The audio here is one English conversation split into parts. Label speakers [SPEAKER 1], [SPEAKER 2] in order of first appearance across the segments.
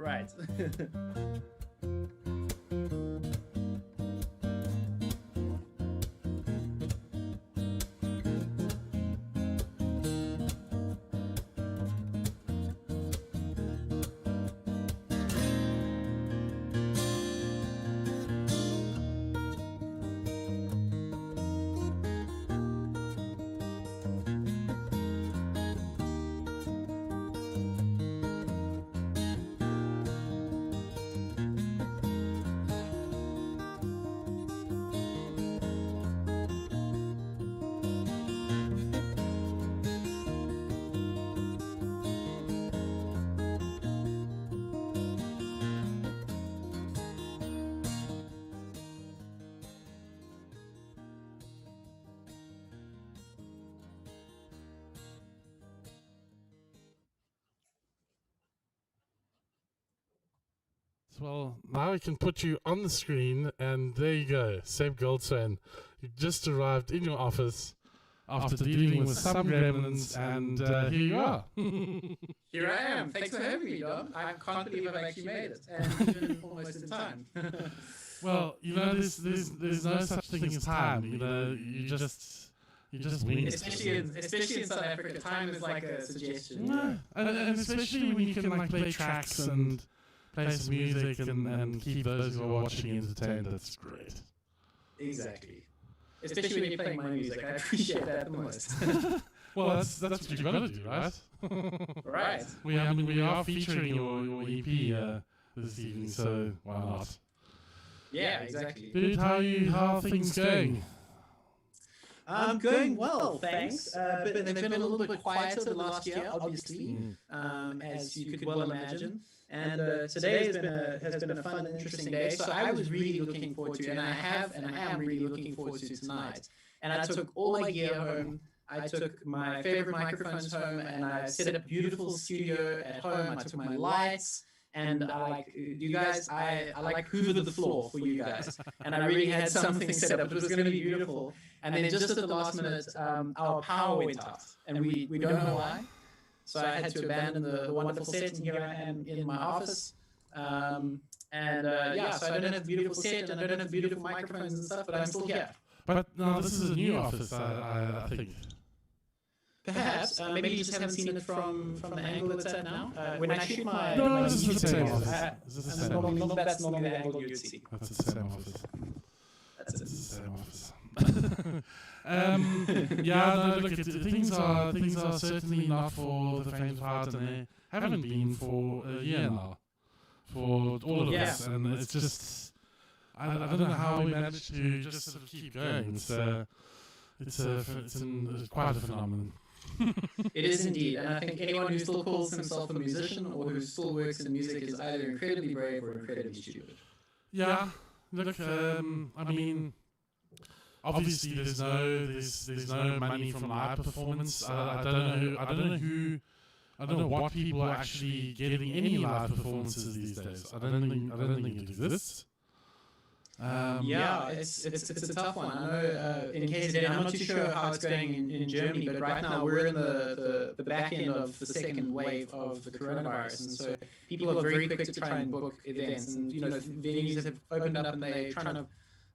[SPEAKER 1] Right.
[SPEAKER 2] Well, now I can put you on the screen, and there you go, Seb Goldswain. You just arrived in your office after dealing with some gremlins, and here you are.
[SPEAKER 1] Here I am. Thanks for having me, Dom. I can't believe I've actually made it, and even almost in time.
[SPEAKER 2] Well, there's no such thing as time. You just wing it.
[SPEAKER 1] Especially in South Africa, time is like a suggestion.
[SPEAKER 2] No. And especially when you can play tracks and play some music and keep those who are watching entertained. That's great.
[SPEAKER 1] Exactly. Especially when you're playing my music. I appreciate that the most.
[SPEAKER 2] Well, that's what you've got to do, right?
[SPEAKER 1] Right.
[SPEAKER 2] We are featuring your EP this evening, so why not?
[SPEAKER 1] Yeah, exactly.
[SPEAKER 2] Dude, how are things going?
[SPEAKER 1] Going well, thanks. But they've been a little bit quieter the last year, obviously, as you could well imagine. And today has been a fun and interesting day. So I was really looking forward to, and I am really looking forward to tonight. And I took all my gear home. I took my favorite microphones home, and I set up a beautiful studio at home. I took my lights. And I hoovered the floor for you guys. And I really had something set up. It was going to be beautiful. And then just at the last minute, our power went out. And we don't know why. So I had to abandon the wonderful set, and here I am in my office. So I don't have a beautiful set, and I don't have beautiful microphones and stuff, but I'm still here.
[SPEAKER 2] But no, this is a new office, I think.
[SPEAKER 1] Perhaps. Maybe you just haven't seen it from the angle it's at now. When I shoot my...
[SPEAKER 2] No, this is the same office. That's
[SPEAKER 1] normally the angle you'd see.
[SPEAKER 2] That's the same office.
[SPEAKER 1] That's
[SPEAKER 2] the same office. Things are certainly not for the faint of heart, and they haven't been for a year now. For all of us. And it's just... I don't know how we managed to just sort of keep going. It's quite a phenomenon.
[SPEAKER 1] It is indeed, and I think anyone who still calls himself a musician or who still works in music is either incredibly brave or incredibly stupid.
[SPEAKER 2] Yeah, look, I mean, obviously there's no money from live performance. I don't know what people are actually getting any live performances these days. I don't think it exists.
[SPEAKER 1] It's a tough one. I know in KZN, I'm not too sure how it's going in Germany, but right now we're in the back end of the second wave of the coronavirus, and so people are very quick to try and book events, and venues have opened up and they're trying to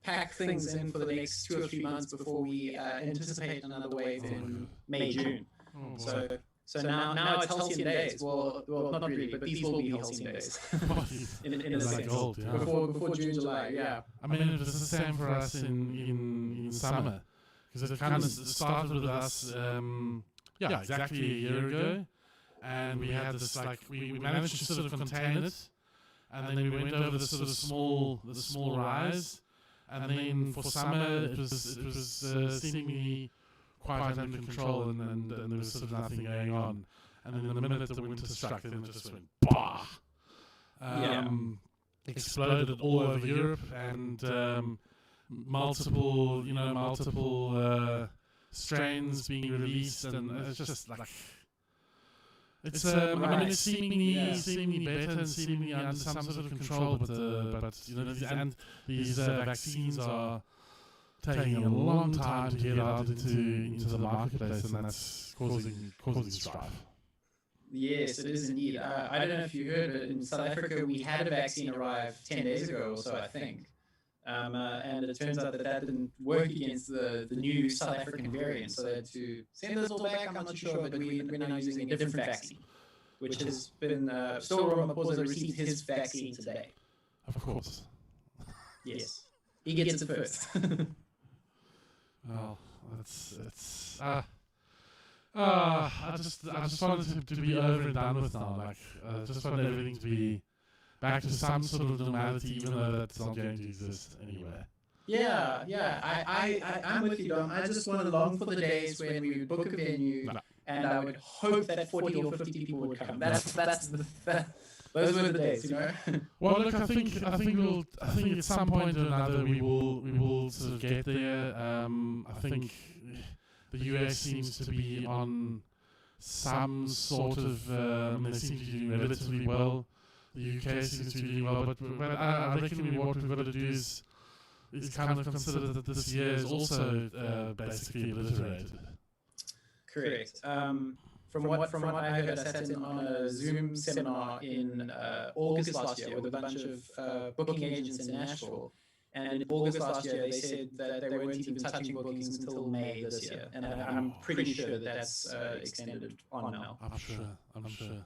[SPEAKER 1] pack things in for the next 2 or 3 months before we anticipate another wave in May, June. So now it's halcyon days. Well, not really, but these will be halcyon days. in a sense.
[SPEAKER 2] Gold, yeah.
[SPEAKER 1] Before June, July, yeah.
[SPEAKER 2] I mean, it was the same for us in summer, because it kind of started with us, exactly a year ago, and we had this we managed to sort of contain it, and then we went over the sort of small rise, and then for summer it was seemingly quite under control, and there was sort of nothing going on. And then the minute the winter struck, then it just went bah! Exploded all over Europe, and multiple strains being released, and it's just it's it's seemingly better and seemingly under some sort of control, but these vaccines are taking a long time to get out into the marketplace, and that's causing strife.
[SPEAKER 1] Yes, it is indeed. I don't know if you heard, but in South Africa, we had a vaccine arrive 10 days ago or so, I think. And it turns out that didn't work against the new South African variant. So they had to send us all back. I'm not too sure, but we're now using a different vaccine, which has been still Ramaphosa received his vaccine today.
[SPEAKER 2] Of course.
[SPEAKER 1] Yes. He gets it first.
[SPEAKER 2] Well, I just wanted it to be over and done with now. Like, I just want everything to be back to some sort of normality, even though that's not going to exist anywhere.
[SPEAKER 1] Yeah. I'm with you, Dom. I just want to long for the days when we would book a venue and I would hope that 40 or 50 people would come. Those were the days, you know.
[SPEAKER 2] Well, look, I think at some point or another we will sort of get there. I think the US seems to be on some sort of they seem to be doing relatively well. The UK seems to be doing well, but I reckon what we've got to do is kind of consider that this year is also basically obliterated.
[SPEAKER 1] Correct. From what I heard, I sat in on a Zoom seminar in August last year with a bunch of booking agents in Nashville. And in August last year, they said that they weren't even touching bookings until May this year. And I'm pretty sure that's extended on now.
[SPEAKER 2] I'm sure.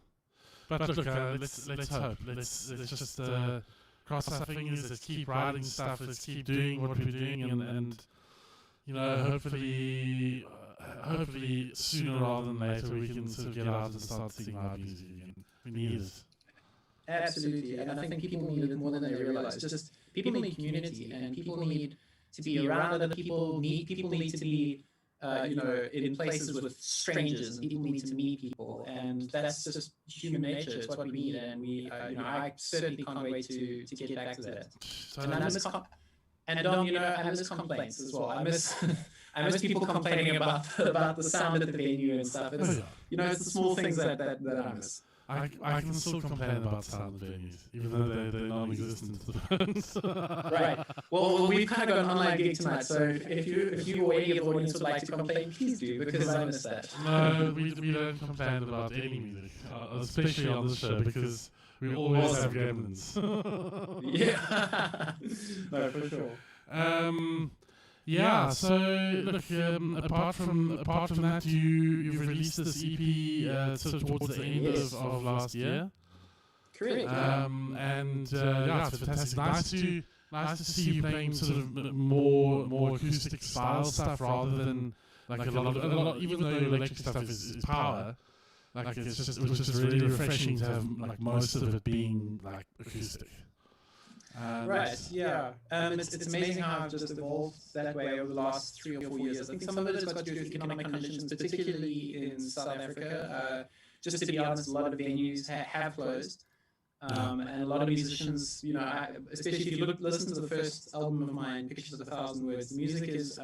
[SPEAKER 2] But look, let's hope. Let's just cross our fingers. Let's keep writing stuff. Let's keep doing what we're doing, and you know, hopefully sooner rather than later we can sort of get out and start singing live music again. We need it.
[SPEAKER 1] Absolutely, and I think people need it more than they realize. Just people need community, and people need to be around other people. People need to be, in places with strangers. People need to meet people, and that's just human nature. It's what we need, and I certainly can't wait to get back to that. And Dom, I miss complaints as well. I miss people complaining about the sound at the venue and stuff. It's it's the small things that I miss.
[SPEAKER 2] I can still complain about sound venues, even though they're non-existent.
[SPEAKER 1] Right. Well, we've kind of got an online gig tonight, so if you or any of the audience would like to complain, please do, because I miss that.
[SPEAKER 2] No, we don't complain about any music, especially on this show, because we always have gremlins.
[SPEAKER 1] Yeah. No, for sure.
[SPEAKER 2] Yeah, so look, apart from that, you've released this EP sort of towards the end of last year.
[SPEAKER 1] Correct.
[SPEAKER 2] And it's fantastic. Nice to see you playing sort of more acoustic style stuff rather than like a lot. Even though your electric stuff is power, like it was just really refreshing to have like most of it being like acoustic.
[SPEAKER 1] Right, yeah. It's amazing how I've just evolved that way over the last 3 or 4 years. I think some of it has got to do with economic conditions, particularly in South Africa. Just to be honest, a lot of venues have closed. And a lot of musicians, especially if you listen to the first album of mine, Pictures of 1,000 Words, the music is,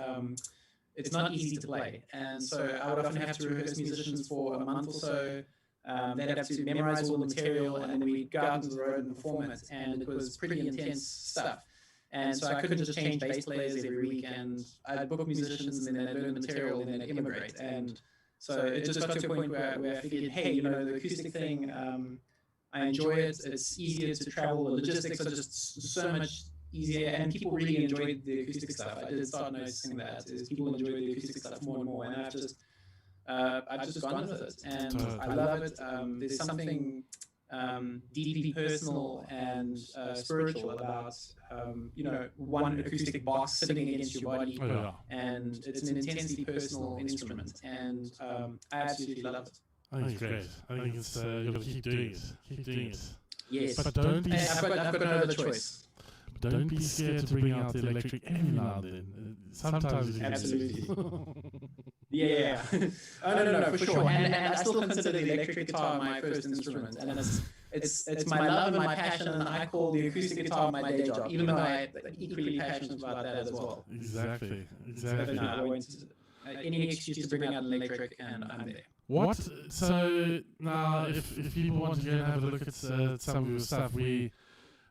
[SPEAKER 1] it's not easy to play. And so I would often have to rehearse musicians for a month or so. They'd have to memorize all the material, and then we'd go out into the road and perform it, and it was pretty intense stuff. And so I couldn't just change bass players every week, and I'd book musicians, and then they'd learn the material, and then they'd immigrate. And so it just got to a point where I figured, hey, the acoustic thing, I enjoy it. It's easier to travel. The logistics are just so much easier, and people really enjoyed the acoustic stuff. I did start noticing that is people enjoy the acoustic stuff more and more, and I've just gone with it, and I love it. There's something deeply personal and spiritual about one acoustic box sitting against your body, and it's an intensely personal instrument, and I absolutely love it.
[SPEAKER 2] I think it's great. I think it's you've got to keep doing it. Keep doing it.
[SPEAKER 1] Yes,
[SPEAKER 2] but don't be.
[SPEAKER 1] I've got no other choice.
[SPEAKER 2] Don't be scared to bring out the electric every now and then. Sometimes
[SPEAKER 1] absolutely. Yeah. No, for sure. And I still consider the electric guitar my first instrument, and it's my love and my passion, and I call the acoustic guitar my day job, even though I'm equally passionate about that as well.
[SPEAKER 2] Exactly.
[SPEAKER 1] But no, I won't. Any excuse to bring out an electric, and I'm there.
[SPEAKER 2] What? So now, if people want to go and have a look at some of your stuff, we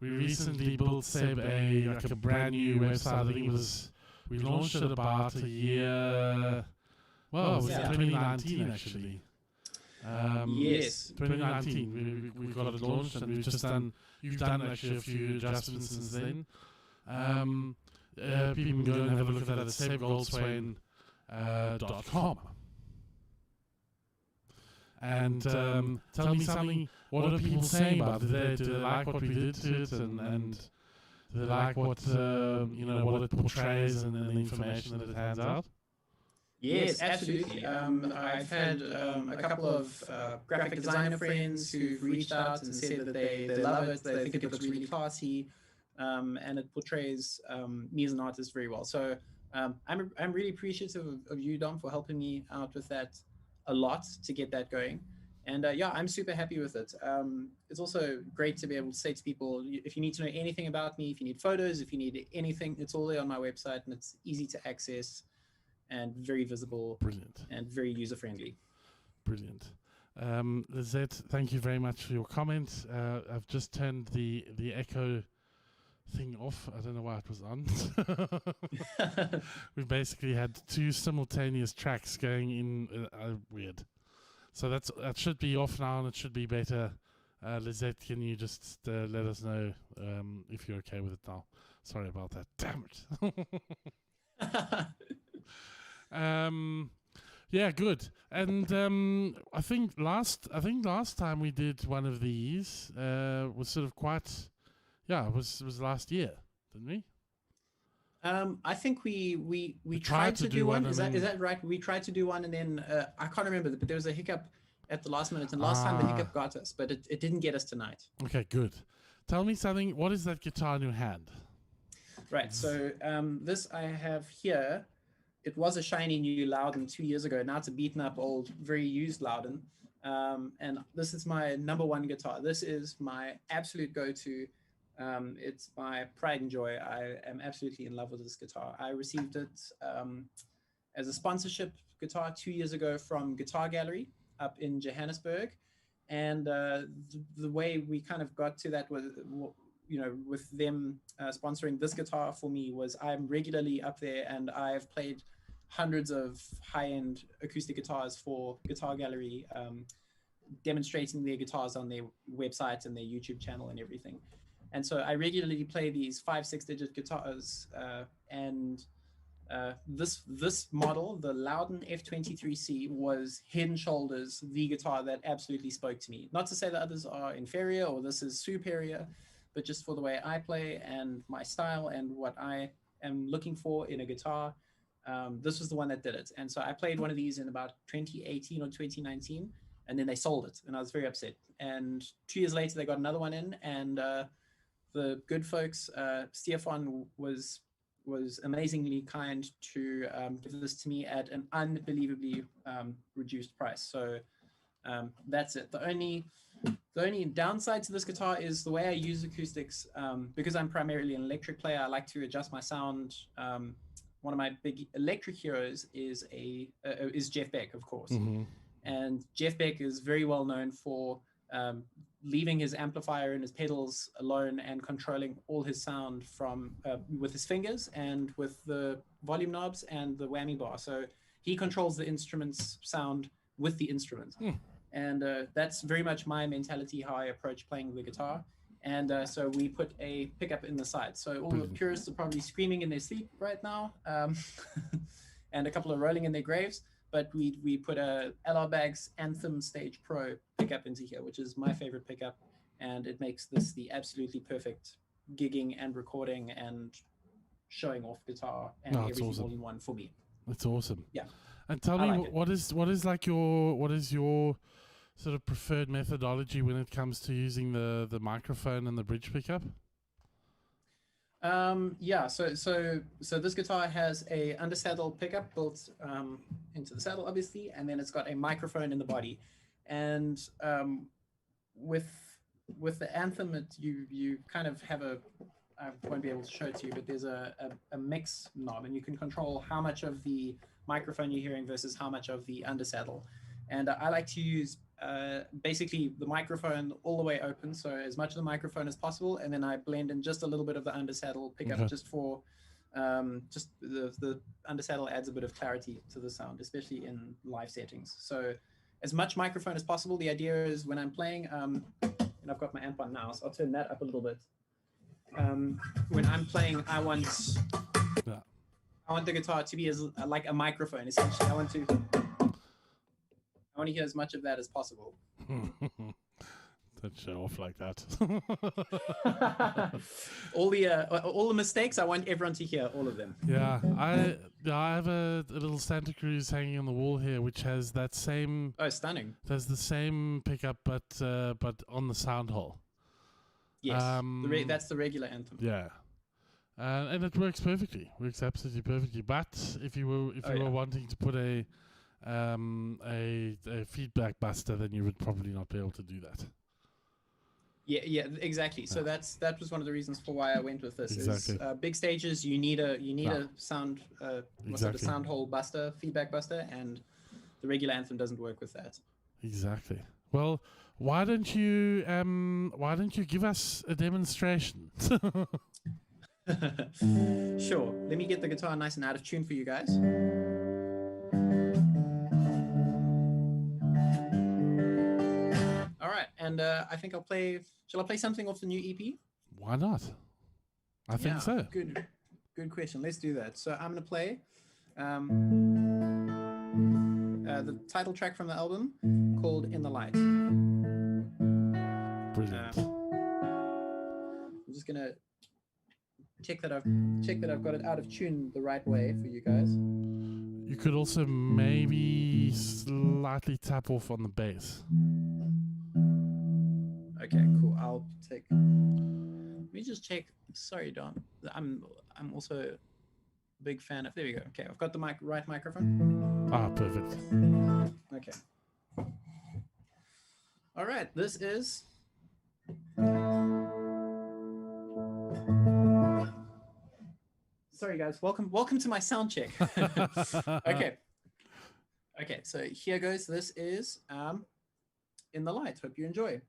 [SPEAKER 2] recently built Seb a brand new website. I think we launched it about a year. Well, it was 2019 actually.
[SPEAKER 1] Yes.
[SPEAKER 2] 2019, we got it launched, and you've done actually a few adjustments since then. People can go and have a look at that at sebgoldswain.com. And tell me something, what are people saying about it? Do they like what we did to it, and do they like what what it portrays and the information that it hands out?
[SPEAKER 1] Yes, absolutely. I've had a couple of graphic designer friends who've reached out and said that they love it, they think it looks really classy, and it portrays me as an artist very well. So I'm really appreciative of you, Dom, for helping me out with that a lot to get that going. And yeah, I'm super happy with it. It's also great to be able to say to people, if you need to know anything about me, if you need photos, if you need anything, it's all there on my website, and it's easy to access and very visible.
[SPEAKER 2] Brilliant.
[SPEAKER 1] And very user-friendly.
[SPEAKER 2] Brilliant. Lizette, thank you very much for your comment. I've just turned the echo thing off. I don't know why it was on. We've basically had two simultaneous tracks going in. Weird. So that should be off now, and it should be better. Lizette, can you just let us know if you're okay with it now? Sorry about that. Damn it. Yeah, good. And I think last time we did one of these was sort of quite, was last year, didn't we?
[SPEAKER 1] I think we tried to do one. Is that right? We tried to do one, and then I can't remember, but there was a hiccup at the last minute, and last time the hiccup got us, but it didn't get us tonight.
[SPEAKER 2] Okay, good. Tell me something. What is that guitar in your hand?
[SPEAKER 1] Right. So this I have here. It was a shiny new Loudon 2 years ago. Now it's a beaten up old, very used Loudon. And this is my number one guitar. This is my absolute go-to. It's my pride and joy. I am absolutely in love with this guitar. I received it as a sponsorship guitar 2 years ago from Guitar Gallery up in Johannesburg. And the way we kind of got to that was, with them sponsoring this guitar for me, was I'm regularly up there, and I've played hundreds of high-end acoustic guitars for Guitar Gallery, demonstrating their guitars on their website and their YouTube channel and everything. And so I regularly play these 5-6 digit guitars, and this model, the Loudon F23C, was head and shoulders the guitar that absolutely spoke to me. Not to say that others are inferior or this is superior, but just for the way I play and my style and what I am looking for in a guitar, this was the one that did it. And so I played one of these in about 2018 or 2019, and then they sold it, and I was very upset. And 2 years later, they got another one in, and the good folks, Stefan was amazingly kind to give this to me at an unbelievably reduced price. So that's it. The only downside to this guitar is the way I use acoustics. Because I'm primarily an electric player, I like to adjust my sound. One of my big electric heroes is Jeff Beck, of course.
[SPEAKER 2] Mm-hmm.
[SPEAKER 1] And Jeff Beck is very well known for leaving his amplifier and his pedals alone and controlling all his sound from with his fingers and with the volume knobs and the whammy bar. So he controls the instrument's sound with the instrument. And that's very much my mentality, how I approach playing the guitar. And so we put a pickup in the side. So all the purists are probably screaming in their sleep right now, and a couple are rolling in their graves. But we put a LR Baggs Anthem Stage Pro pickup into here, which is my favorite pickup. And it makes this the absolutely perfect gigging and recording and showing off guitar and everything awesome. All in one for me.
[SPEAKER 2] That's awesome.
[SPEAKER 1] Yeah.
[SPEAKER 2] And tell me, what is your sort of preferred methodology when it comes to using the microphone and the bridge pickup?
[SPEAKER 1] So this guitar has a undersaddle pickup built into the saddle, obviously, and then it's got a microphone in the body. And with the Anthem, you kind of have I won't be able to show it to you, but there's a mix knob, and you can control how much of the microphone you're hearing versus how much of the undersaddle. And I like to use basically the microphone all the way open, so as much of the microphone as possible, and then I blend in just a little bit of the undersaddle pickup, just for just the undersaddle adds a bit of clarity to the sound, especially in live settings. So as much microphone as possible. The idea is when I'm playing, and I've got my amp on now, so I'll turn that up a little bit. When I'm playing, I want the guitar to be as like a microphone. Essentially, I want to hear as much of that as possible.
[SPEAKER 2] Don't show off like that.
[SPEAKER 1] all the mistakes, I want everyone to hear all of them.
[SPEAKER 2] Yeah, I have a little Santa Cruz hanging on the wall here, which has that same.
[SPEAKER 1] Oh, stunning!
[SPEAKER 2] There's the same pickup, but on the sound hole.
[SPEAKER 1] Yes, that's the regular Anthem.
[SPEAKER 2] Yeah, and it works perfectly. Works absolutely perfectly. But if you were wanting to put a feedback buster, then you would probably not be able to do that.
[SPEAKER 1] Yeah, exactly. So that was one of the reasons for why I went with this.
[SPEAKER 2] Exactly.
[SPEAKER 1] Is big stages, you need a sound a sound hole buster, feedback buster, and the regular Anthem doesn't work with that.
[SPEAKER 2] Exactly. Well, why don't you give us a demonstration?
[SPEAKER 1] Sure. Let me get the guitar nice and out of tune for you guys. All right, and I think I'll play. Shall I play something off the new EP?
[SPEAKER 2] Why not? I think so.
[SPEAKER 1] Good question. Let's do that. So I'm going to play the title track from the album called "In the Light."
[SPEAKER 2] Brilliant.
[SPEAKER 1] I'm just going to check that I've got it out of tune the right way for you guys.
[SPEAKER 2] You could also maybe slightly tap off on the bass.
[SPEAKER 1] Okay, cool. I'll take. Let me just check. Sorry, Don. I'm also a big fan of. There we go. Okay, I've got the right microphone.
[SPEAKER 2] Ah, perfect.
[SPEAKER 1] Okay. All right. This is. Sorry, guys. Welcome to my sound check. Okay. Okay. So here goes. This is "In the Light." Hope you enjoy.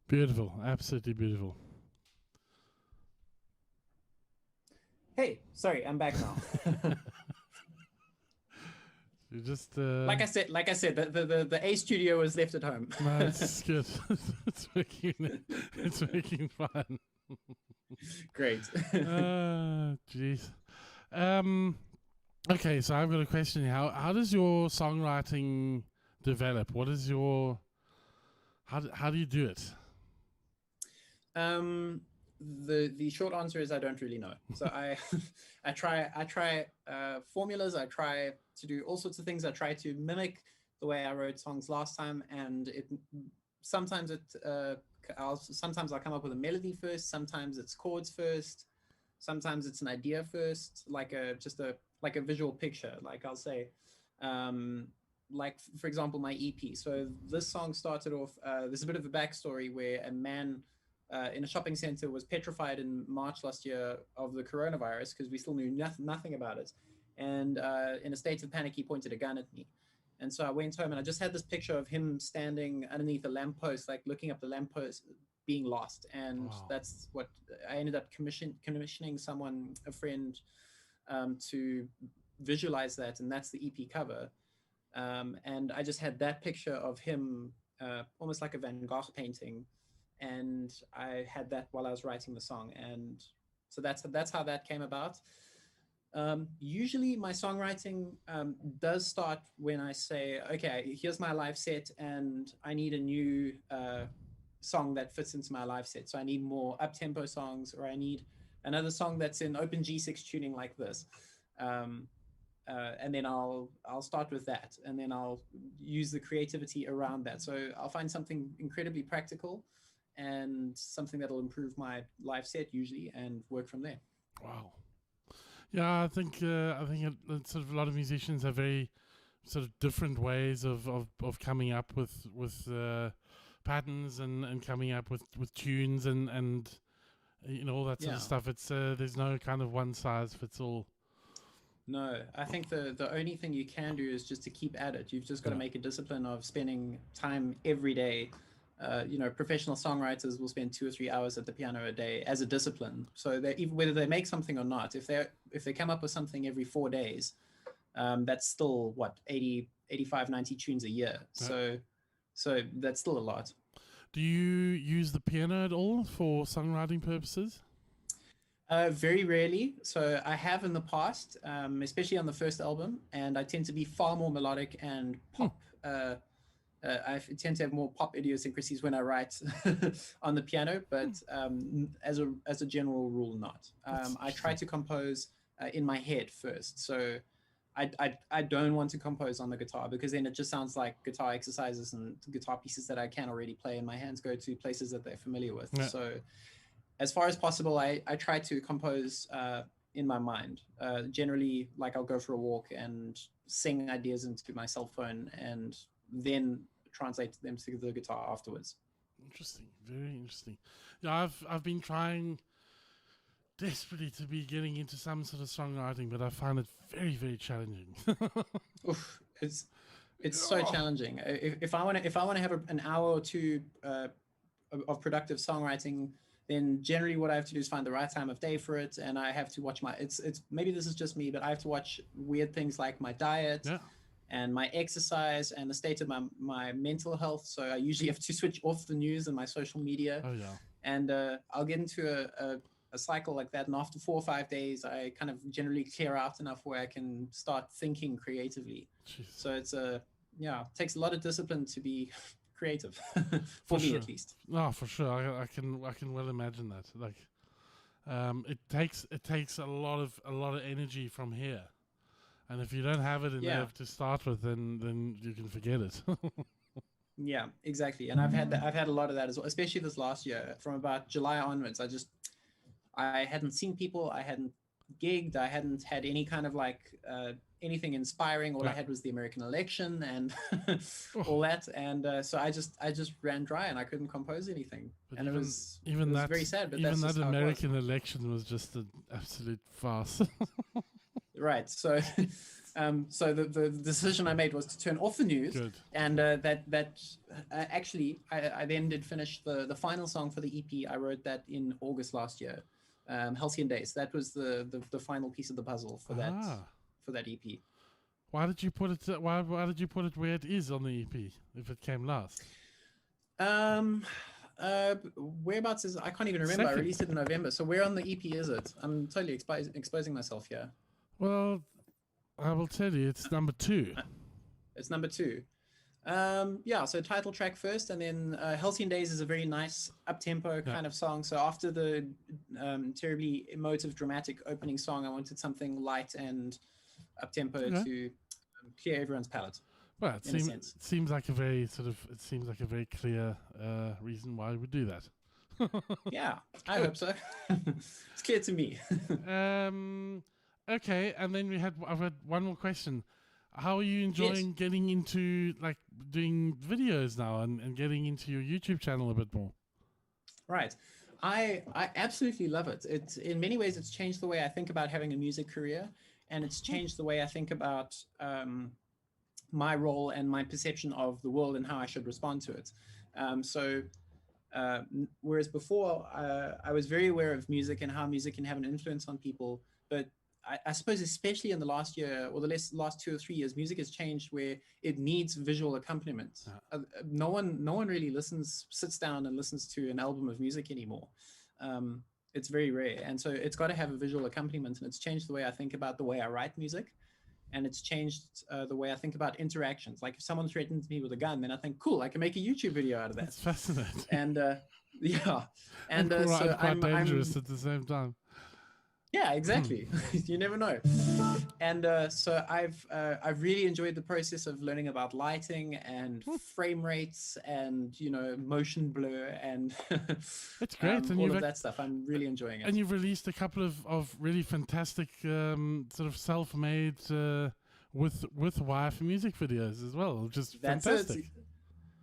[SPEAKER 2] Beautiful, absolutely beautiful.
[SPEAKER 1] Hey, sorry, I'm back now.
[SPEAKER 2] You just
[SPEAKER 1] like I said, the A studio was left at home.
[SPEAKER 2] No, it's good. It's making fun.
[SPEAKER 1] Great.
[SPEAKER 2] Jeez. Okay, so I've got a question. How does your songwriting develop? What is your how do you do it?
[SPEAKER 1] The short answer is I don't really know. So I try formulas. I try to do all sorts of things. I try to mimic the way I wrote songs last time, and sometimes I'll come up with a melody first. Sometimes it's chords first. Sometimes it's an idea first, like a visual picture. Like I'll say, like for example, my EP. So this song started off. There's a bit of a backstory where a man in a shopping center was petrified in March last year of the coronavirus because we still knew nothing about it. And in a state of panic, he pointed a gun at me. And so I went home and I just had this picture of him standing underneath a lamppost, like looking up the lamppost, being lost. And that's what I ended up commissioning a friend, to visualize that. And that's the EP cover. And I just had that picture of him, almost like a Van Gogh painting. And I had that while I was writing the song. And so that's how that came about. Usually my songwriting does start when I say, okay, here's my live set and I need a new song that fits into my live set. So I need more up-tempo songs, or I need another song that's in open G6 tuning like this. And then I'll start with that, and then I'll use the creativity around that. So I'll find something incredibly practical and something that'll improve my live set usually, and work from there.
[SPEAKER 2] Wow. Yeah, I think sort of a lot of musicians have very sort of different ways of coming up with patterns and coming up with tunes and all that sort of stuff. It's there's no kind of one size fits all.
[SPEAKER 1] No, I think the only thing you can do is just to keep at it. You've just got to make a discipline of spending time every day. Professional songwriters will spend 2 or 3 hours at the piano a day as a discipline. So that even whether they make something or not, if they come up with something every 4 days, that's still 80, 85, 90 tunes a year. So that's still a lot.
[SPEAKER 2] Do you use the piano at all for songwriting purposes?
[SPEAKER 1] Very rarely. So I have in the past, especially on the first album, and I tend to be far more melodic and pop. I tend to have more pop idiosyncrasies when I write on the piano, but as a general rule, not. I try to compose in my head first. So I don't want to compose on the guitar, because then it just sounds like guitar exercises and guitar pieces that I can already play, and my hands go to places that they're familiar with. Yeah. So as far as possible, I try to compose in my mind. Generally, like I'll go for a walk and sing ideas into my cell phone, and then translate them to the guitar afterwards.
[SPEAKER 2] Interesting, very interesting. Yeah, I've been trying desperately to be getting into some sort of songwriting, but I find it very, very challenging.
[SPEAKER 1] Oof, it's so challenging. If I want to have an hour or two of productive songwriting, then generally what I have to do is find the right time of day for it, and I have to watch it's maybe this is just me, but I have to watch weird things like my diet. Yeah. And my exercise and the state of my mental health. So I usually have to switch off the news and my social media. Oh, yeah. And I'll get into a cycle like that. And after 4 or 5 days, I kind of generally clear out enough where I can start thinking creatively. Jeez. So it takes a lot of discipline to be creative, for me,
[SPEAKER 2] sure.
[SPEAKER 1] At least.
[SPEAKER 2] No, for sure. I can well imagine that. Like, it takes a lot of energy from here. And if you don't have it in there to start with, then you can forget it.
[SPEAKER 1] Yeah, exactly. And I've had a lot of that as well, especially this last year. From about July onwards, I hadn't seen people, I hadn't gigged, I hadn't had any kind of anything inspiring. All I had was the American election and all that, and so I just ran dry and I couldn't compose anything. But and it was very sad. But
[SPEAKER 2] even that American election was just an absolute farce.
[SPEAKER 1] Right. So, so the decision I made was to turn off the news. Good. And actually, I then did finish the final song for the EP. I wrote that in August last year, Halcyon Days. That was the final piece of the puzzle for that EP.
[SPEAKER 2] Why did you put it? Why did you put it where it is on the EP if it came last?
[SPEAKER 1] Whereabouts is I can't even remember. I released it in November. So where on the EP is it? I'm totally exposing myself here.
[SPEAKER 2] Well, I will tell you, it's number 2.
[SPEAKER 1] It's number 2. Yeah, so title track first, and then Halcyon Days is a very nice up-tempo kind of song. So after the terribly emotive, dramatic opening song, I wanted something light and up-tempo to clear everyone's palate.
[SPEAKER 2] Well, it seems like a very clear reason why we do that.
[SPEAKER 1] Yeah, I hope so. It's clear to me.
[SPEAKER 2] Okay, and then I've had one more question. How are you enjoying getting into like doing videos now and getting into your YouTube channel a bit more?
[SPEAKER 1] Right. I absolutely love it. It's in many ways it's changed the way I think about having a music career, and it's changed the way I think about my role and my perception of the world and how I should respond to it. Whereas before I was very aware of music and how music can have an influence on people, but I suppose especially in the last year or the last 2 or 3 years, music has changed where it needs visual accompaniment. No one really sits down and listens to an album of music anymore. It's very rare, and so it's got to have a visual accompaniment. And it's changed the way I think about the way I write music, and it's changed the way I think about interactions. Like if someone threatens me with a gun, then I think, cool, I can make a YouTube video out of that.
[SPEAKER 2] That's fascinating.
[SPEAKER 1] And yeah, and
[SPEAKER 2] so quite dangerous at the same time.
[SPEAKER 1] Yeah, exactly. You never know. And so I've really enjoyed the process of learning about lighting and frame rates and motion blur and
[SPEAKER 2] it's great. And
[SPEAKER 1] all of that stuff. I'm really enjoying it.
[SPEAKER 2] And you've released a couple of really fantastic sort of self-made with wire for music videos as well. Just fantastic.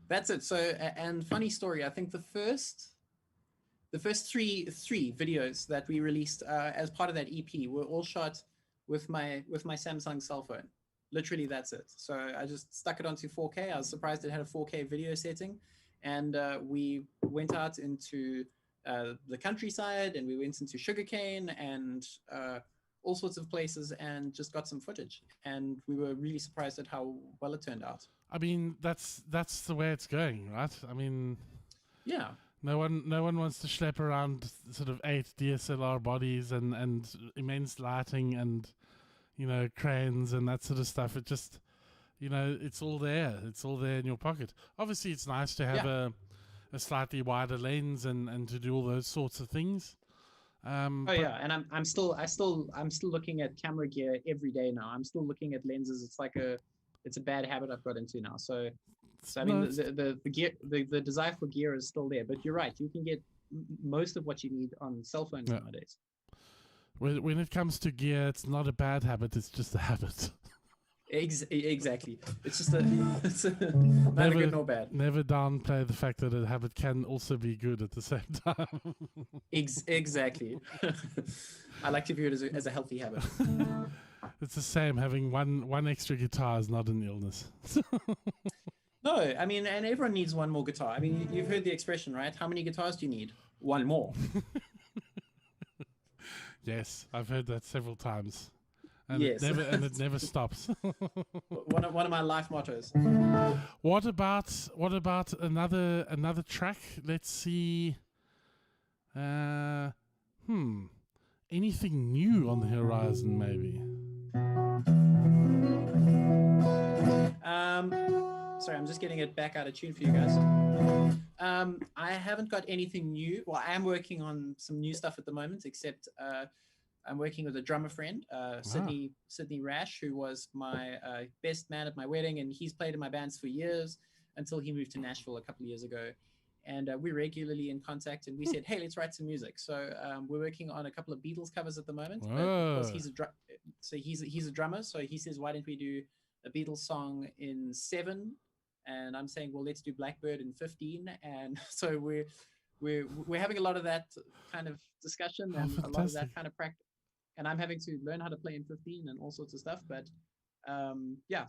[SPEAKER 1] That's it. So and funny story. I think the first three videos that we released as part of that EP were all shot with my Samsung cell phone. Literally, that's it. So I just stuck it onto 4K. I was surprised it had a 4K video setting, and we went out into the countryside, and we went into sugarcane and all sorts of places, and just got some footage. And we were really surprised at how well it turned out.
[SPEAKER 2] I mean, that's the way it's going, right? I mean,
[SPEAKER 1] yeah.
[SPEAKER 2] No one wants to schlep around sort of 8 DSLR bodies and immense lighting and cranes and that sort of stuff. It just it's all there. It's all there in your pocket. Obviously, it's nice to have a slightly wider lens and to do all those sorts of things.
[SPEAKER 1] And I'm still looking at camera gear every day now. I'm still looking at lenses. It's a bad habit I've got into now. So I mean, the gear, the desire for gear is still there. But you're right. You can get most of what you need on cell phones nowadays.
[SPEAKER 2] When it comes to gear, it's not a bad habit. It's just a habit.
[SPEAKER 1] Exactly. It's just neither good nor bad.
[SPEAKER 2] Never downplay the fact that a habit can also be good at the same time.
[SPEAKER 1] Exactly. I like to view it as a healthy habit.
[SPEAKER 2] It's the same. Having one extra guitar is not an illness.
[SPEAKER 1] No, I mean, and everyone needs one more guitar. I mean, you've heard the expression, right? How many guitars do you need? One more.
[SPEAKER 2] Yes, I've heard that several times. And
[SPEAKER 1] yes.
[SPEAKER 2] it never stops.
[SPEAKER 1] one of my life mottos.
[SPEAKER 2] What about another track? Let's see. Anything new on the horizon, maybe?
[SPEAKER 1] Sorry, I'm just getting it back out of tune for you guys. I haven't got anything new. Well, I am working on some new stuff at the moment, except I'm working with a drummer friend, Sydney Rash, who was my best man at my wedding, and he's played in my bands for years until he moved to Nashville a couple of years ago. And we're regularly in contact, and we said, hey, let's write some music. So we're working on a couple of Beatles covers at the moment. But of course, he's a drummer, so he says, why don't we do a Beatles song in 7? And I'm saying, well, let's do Blackbird in 15. And so we're having a lot of that kind of discussion and a lot of that kind of practice. And I'm having to learn how to play in 15 and all sorts of stuff. But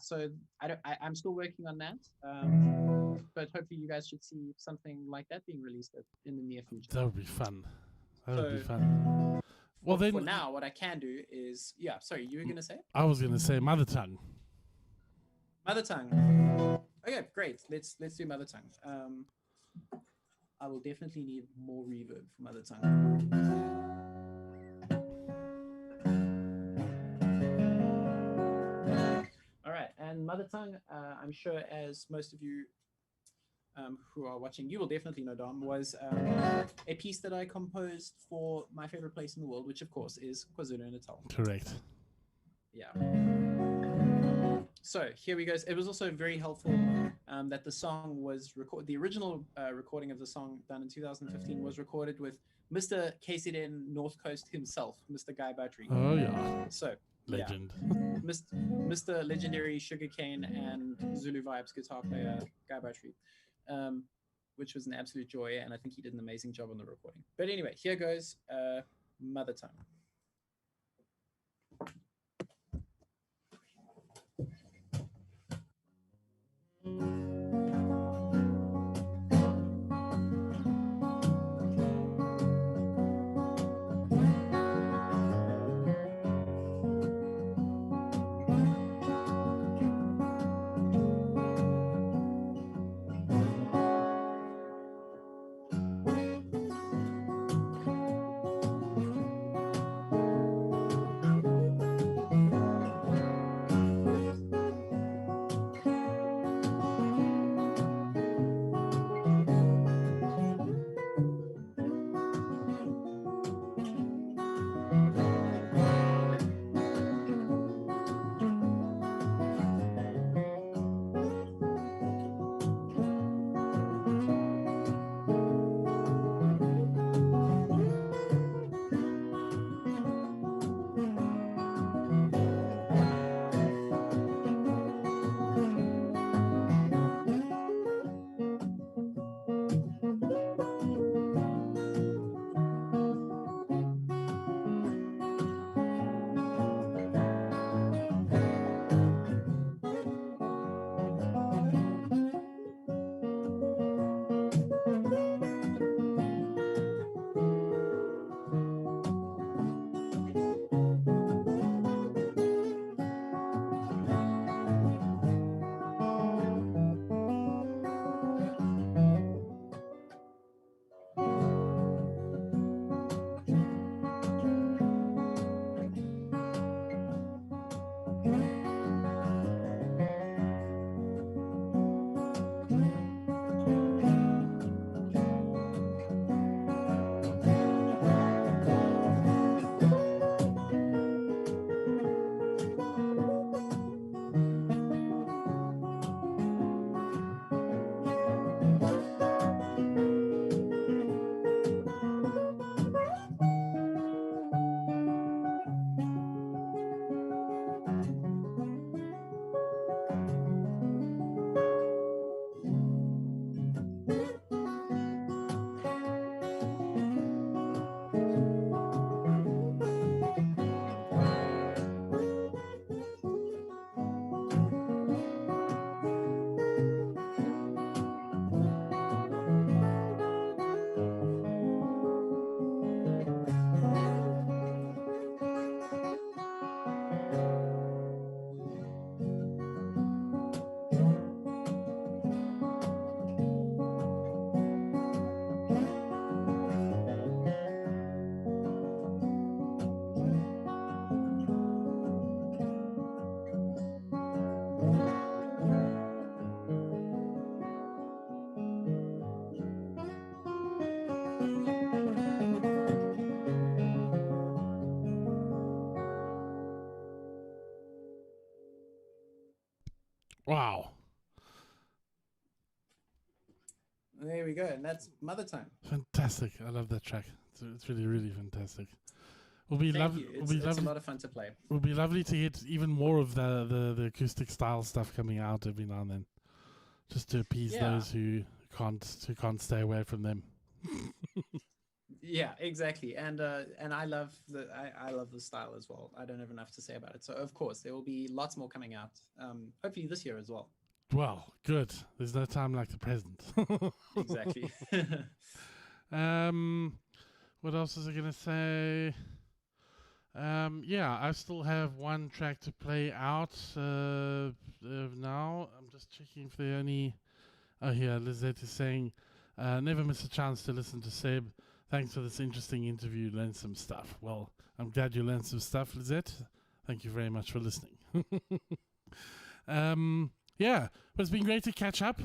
[SPEAKER 1] so I'm still working on that. But hopefully you guys should see something like that being released in the near future.
[SPEAKER 2] That would be fun. Well, then
[SPEAKER 1] for now, what I can do is, sorry, you were going to say?
[SPEAKER 2] I was going to say mother tongue.
[SPEAKER 1] Mother tongue. Okay, great. Let's do mother tongue. I will definitely need more reverb for Mother Tongue. All right, and Mother Tongue, I'm sure as most of you who are watching, you will definitely know, Dom, was a piece that I composed for my favorite place in the world, which of course is KwaZulu Natal.
[SPEAKER 2] Correct.
[SPEAKER 1] Yeah. So here we go. It was also very helpful that the song was recorded. The original recording of the song done in 2015 was recorded with Mr. KZN North Coast himself, Mr. Guy Battery.
[SPEAKER 2] Oh yeah.
[SPEAKER 1] So
[SPEAKER 2] legend.
[SPEAKER 1] Yeah. Mr. Legendary Sugarcane and Zulu Vibes guitar player Guy Battery, which was an absolute joy, and I think he did an amazing job on the recording. But anyway, here goes Mother Tongue.
[SPEAKER 2] Wow.
[SPEAKER 1] There we go, and that's Mother Tongue.
[SPEAKER 2] Fantastic. I love that track. It's really, really fantastic. It'll be lovely.
[SPEAKER 1] It's a lot of fun to play.
[SPEAKER 2] It would be lovely to get even more of the acoustic style stuff coming out every now and then, just to appease those who can't stay away from them.
[SPEAKER 1] Yeah, exactly. And I love I love the style as well. I don't have enough to say about it. So of course there will be lots more coming out. Hopefully this year as well.
[SPEAKER 2] Well, good. There's no time like the present.
[SPEAKER 1] Exactly.
[SPEAKER 2] What else was I gonna say? Yeah, I still have one track to play out now. I'm just checking if there are any. Oh, here, Lizette is saying Never miss a chance to listen to Seb. Thanks for this interesting interview. Learned some stuff. Well, I'm glad you learned some stuff, Lizette. Thank you very much for listening. Yeah, but it's been great to catch up.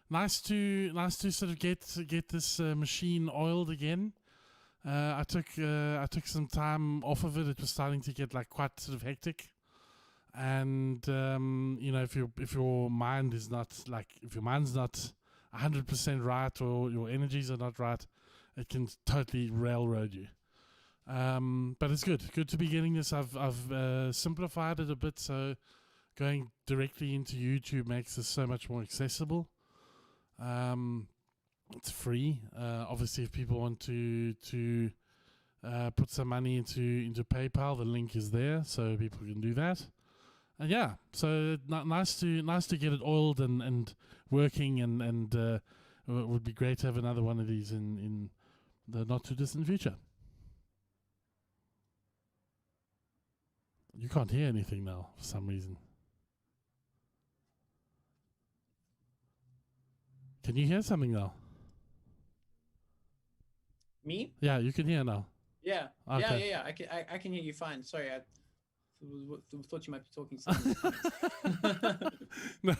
[SPEAKER 2] Nice to sort of get this machine oiled again. I took some time off of it. It was starting to get like quite sort of hectic, and you know, if your mind's not 100% right, or your energies are not right, it can totally railroad you. But it's good to be getting this. I've simplified it a bit, so going directly into YouTube makes this so much more accessible. It's free. Obviously, if people want to put some money into PayPal, the link is there, so people can do that. And yeah, so nice to get it oiled and working, and it would be great to have another one of these in the not too distant future. You can't hear anything now for some reason. Can you hear something now?
[SPEAKER 1] Me?
[SPEAKER 2] Yeah, you can hear now.
[SPEAKER 1] Yeah.
[SPEAKER 2] Okay.
[SPEAKER 1] Yeah. I can hear you fine. Sorry, I thought you might be talking something.
[SPEAKER 2] No.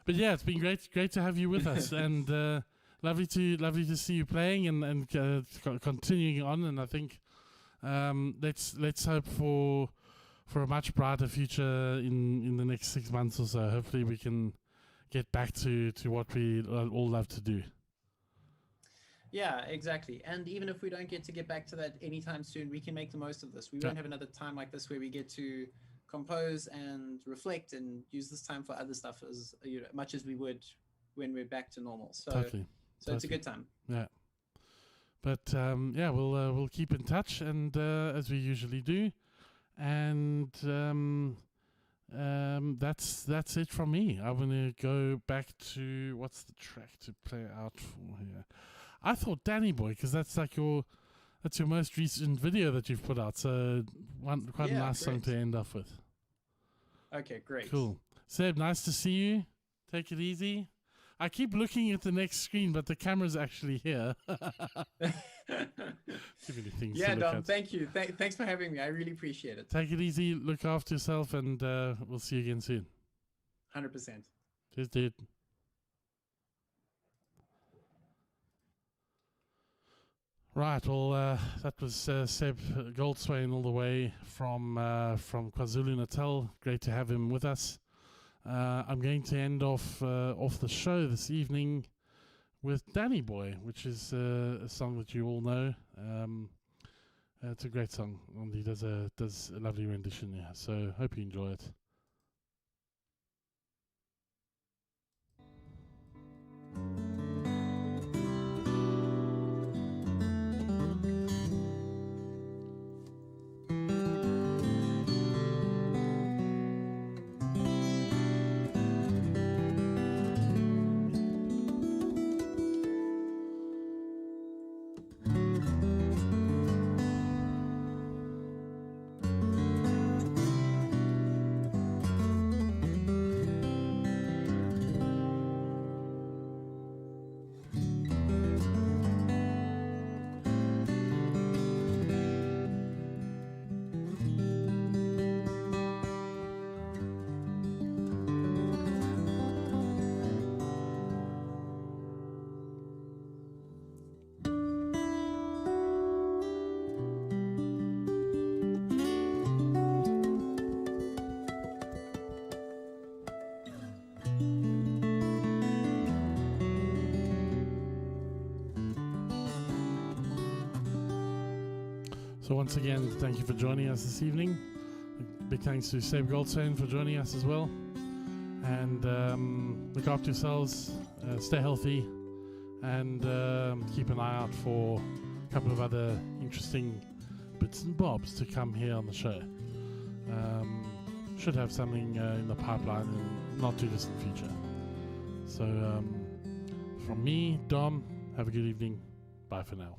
[SPEAKER 2] But yeah, it's been great to have you with us, and lovely to see you playing and continuing on. And I think let's hope for a much brighter future in the next 6 months or so. Hopefully we can get back to what we all love to do.
[SPEAKER 1] Yeah, exactly. And even if we don't get back to that anytime soon, we can make the most of this. We won't have another time like this where we get to compose and reflect and use this time for other stuff as much as we would when we're back to normal. So,
[SPEAKER 2] totally.
[SPEAKER 1] It's a good time.
[SPEAKER 2] Yeah. But yeah, we'll keep in touch, and as we usually do, and that's it from me. I'm gonna go back to what's the track to play out for here. I thought Danny Boy, because that's your most recent video that you've put out. So quite a nice song to end off with.
[SPEAKER 1] Okay, great.
[SPEAKER 2] Cool. Seb, nice to see you. Take it easy. I keep looking at the next screen, but the camera's actually here. Too many things to look
[SPEAKER 1] Dom,
[SPEAKER 2] at.
[SPEAKER 1] thank you. Thanks for having me. I really appreciate it.
[SPEAKER 2] Take it easy. Look after yourself, and we'll see you again soon.
[SPEAKER 1] 100%.
[SPEAKER 2] Cheers, dude. Right, well, that was Seb Goldswain all the way from KwaZulu Natal. Great to have him with us. I'm going to end off the show this evening with Danny Boy, which is a song that you all know. It's a great song, and he does a lovely rendition here. So hope you enjoy it. So once again, thank you for joining us this evening. Big thanks to Seb Goldswain for joining us as well. And look after yourselves, stay healthy, and keep an eye out for a couple of other interesting bits and bobs to come here on the show. Should have something in the pipeline in not too distant future. So from me, Dom, have a good evening. Bye for now.